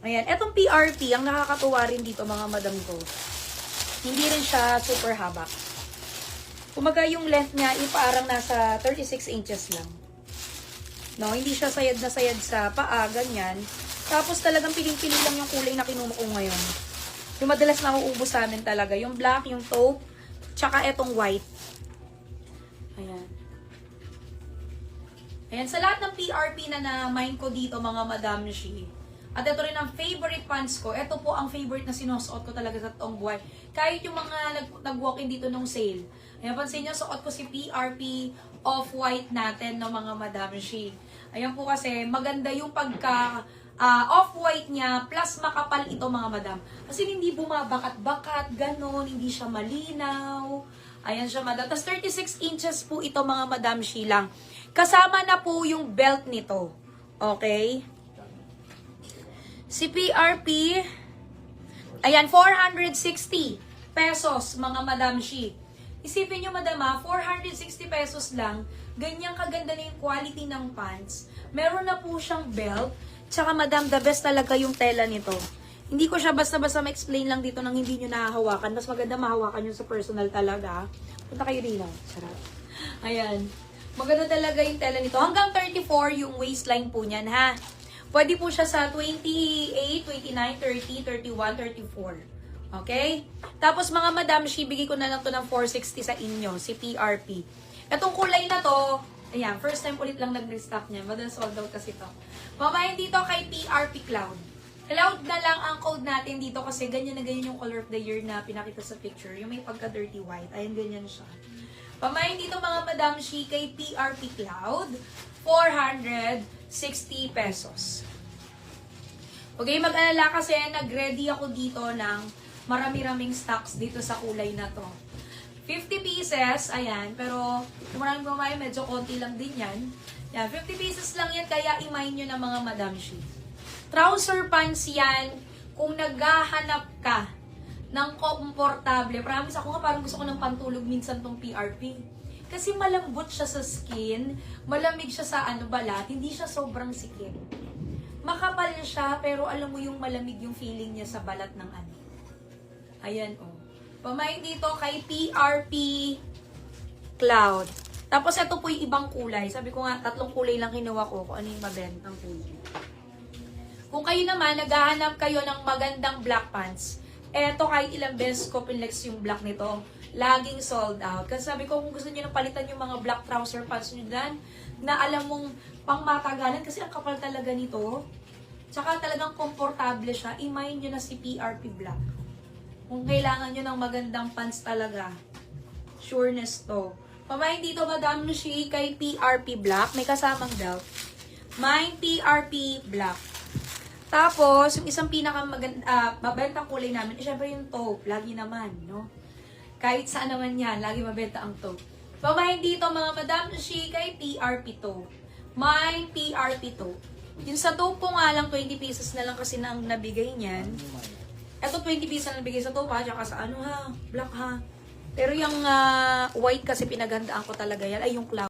Ayan. Etong PRP, ang nakakatuwa rin dito mga madam ko, hindi rin siya super haba. Kumaga yung length niya, parang nasa 36 inches lang. No, hindi siya sayad na sayad sa paa, ganyan. Tapos talagang piling-pili lang yung kulay na kinuha ko ngayon. Yung madalas na uubos sa amin talaga. Yung black, yung taupe, tsaka etong white. Ayan. Ayan, sa lahat ng PRP na na-mind ko dito, mga Madam Shi. At ito rin ang favorite pants ko. Ito po ang favorite na sinusuot ko talaga sa toong buhay. Kahit yung mga nag-walk-in dito nung sale. Ayan, pansin nyo, suot ko si PRP off-white natin ng mga Madam Shi. Ayan po kasi maganda yung pagka off-white niya plus makapal ito mga madam. Kasi hindi bumabakat-bakat, ganon, hindi siya malinaw. Ayan siya madam. Tapos 36 inches po ito mga Madam Shi lang. Kasama na po yung belt nito. Okay? Si PRP, ayan, 460 pesos mga Madam Shi. Isipin nyo madam 460 pesos lang, ganyang kaganda na yung quality ng pants. Meron na po siyang belt, tsaka madam, the best talaga yung tela nito. Hindi ko siya basta-basta ma-explain lang dito nang hindi nyo nahahawakan. Mas maganda mahawakan yun sa personal talaga. Punta kayo dito. Sarap. Ayan. Maganda talaga yung tela nito. Hanggang 34 yung waistline po niyan, ha? Pwede po siya sa 28, 29, 30, 31, 34. Okay? Tapos mga Madam Shi, bigay ko na lang to ng 460 sa inyo, si PRP. Itong kulay na to, ayan, first time ulit lang nag-restock niya. Madalas sold out kasi to. Mamahin dito kay PRP Cloud. Cloud na lang ang code natin dito kasi ganyan na ganyan yung color of the year na pinakita sa picture. Yung may pagka-dirty white. Ayan, ganyan siya. Pamahin dito mga Madam Shi kay PRP Cloud, 460 pesos. Okay, mag-alala kasi nag-ready ako dito ng marami-raming stocks dito sa kulay na to. 50 pieces, ayan, pero kung maraming bumahay, medyo konti lang din yan. Yan, 50 pieces lang yan, kaya imahin nyo ng mga Madam Shi. Trouser pants yan, kung naghahanap ka ng komportable. Promise ako nga, parang gusto ko ng pantulog minsan tong PRP. Kasi malambot siya sa skin, malamig siya sa balat, hindi siya sobrang sikip. Makapal siya, pero alam mo yung malamig yung feeling niya sa balat ng Ayan, oh. Pamain dito kay PRP Cloud. Tapos, ito po yung ibang kulay. Sabi ko nga, 3 kulay lang kinuha ko kung ano yung mabentang kulay. Kung kayo naman, naghahanap kayo ng magandang black pants, eto kahit ilang beses ko pinlex yung black nito, laging sold out. Kasi sabi ko, kung gusto niyo na palitan yung mga black trouser pants nyo dyan, na alam mong pangmatagalan, kasi ang kapal talaga nito, tsaka talagang komportable siya, imayin nyo na si PRP Black. Kung kailangan nyo ng magandang pants talaga, sureness to. Pamahin dito Madam Shi kay PRP Black, may kasamang belt. Mine PRP Black. Tapos, yung isang mabentang kulay namin, syempre yung taupe, lagi naman, no? Kahit saan naman yan, lagi mabenta ang taupe. Pamahin dito mga Madam Shi kay PRP taupe. Mine PRP taupe. Yung sa taupe ko nga lang, 20 pieces na lang kasi nang nabigay niyan. Ito 20 pieces na nabigay sa taupe ha, tsaka sa black ha. Pero yung white kasi pinaghandaan ko talaga yan, ay yung cloud.